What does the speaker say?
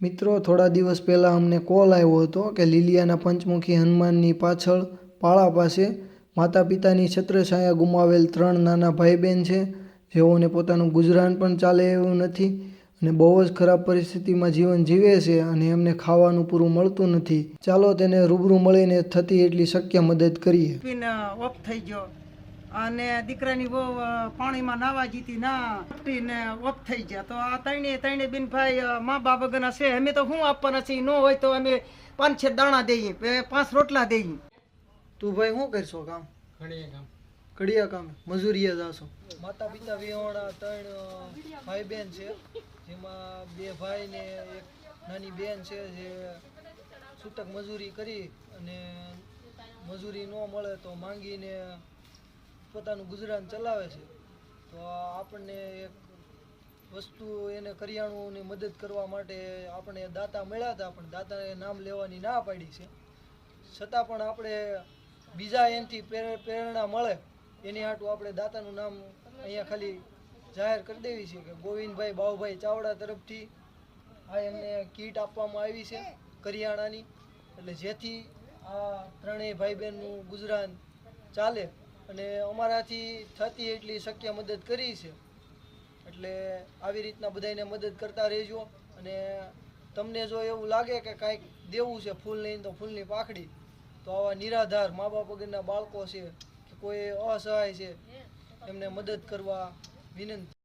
મિત્રો, થોડા દિવસ પહેલાં અમને કોલ આવ્યો હતો કે લીલિયાના પંચમુખી હનુમાનની પાછળ પાળા પાસે માતા પિતાની છત્રછાયા ગુમાવેલ 3 નાના ભાઈ બહેન છે, જેઓને પોતાનું ગુજરાન પણ ચાલે એવું નથી અને બહુ જ ખરાબ પરિસ્થિતિમાં જીવન જીવે છે અને એમને ખાવાનું પૂરું મળતું નથી. ચાલો તેને રૂબરૂ મળીને થતી એટલી શક્ય મદદ કરીએ. ઓફ થઈ ગયો અને દીકરાની બહુ પાણીમાં નાવા જીતી ના ને ઓફ થઈ ગયા. તો આ ત્રણે બેન ભાઈ મા બાપ વગરના છે. અમે તો શું આપવાના છીએ? ન હોય તો અમે 5-6 દાણા દઈએ, 5 રોટલા દઈએ. તું ભાઈ શું કરશો કામ? કડિયા કામ મજૂરીએ જાશો? માતા પિતા વિહોણા 3 ભાઈ બહેન છે, જેમાં 2 ભાઈ ને એક નાની બેન છે, જે છૂટક મજૂરી કરી અને મજૂરી ન મળે તો માંગીને પોતાનું ગુજરાન ચલાવે છે. તો આપણને એક વસ્તુ એને કરિયાણુંની મદદ કરવા માટે આપણે દાતા મળ્યા હતા, પણ દાતાએ નામ લેવાની ના પાડી છે. છતાં પણ આપણે બીજા એનાથી પ્રેરણા મળે એની હાટું આપણે દાતાનું નામ અહીંયા ખાલી જાહેર કરી દેવી છે કે ગોવિંદભાઈ બાઉભાઈ ચાવડા તરફથી આ એમને કીટ આપવામાં આવી છે કરિયાણાની, એટલે જેથી આ 3 ભાઈ બહેનનું ગુજરાન ચાલે અને અમારાથી થતી એટલી શક્ય મદદ કરી છે. એટલે આવી રીતના બધાને મદદ કરતા રહેજો. અને તમને જો એવું લાગે કે કાંઈક દેવું છે ફૂલ નહીં તો ફૂલની પાખડી, તો આવા નિરાધાર મા બાપ વગરના બાળકો છે કે કોઈ અસહાય છે, એમને મદદ કરવા વિનંતી.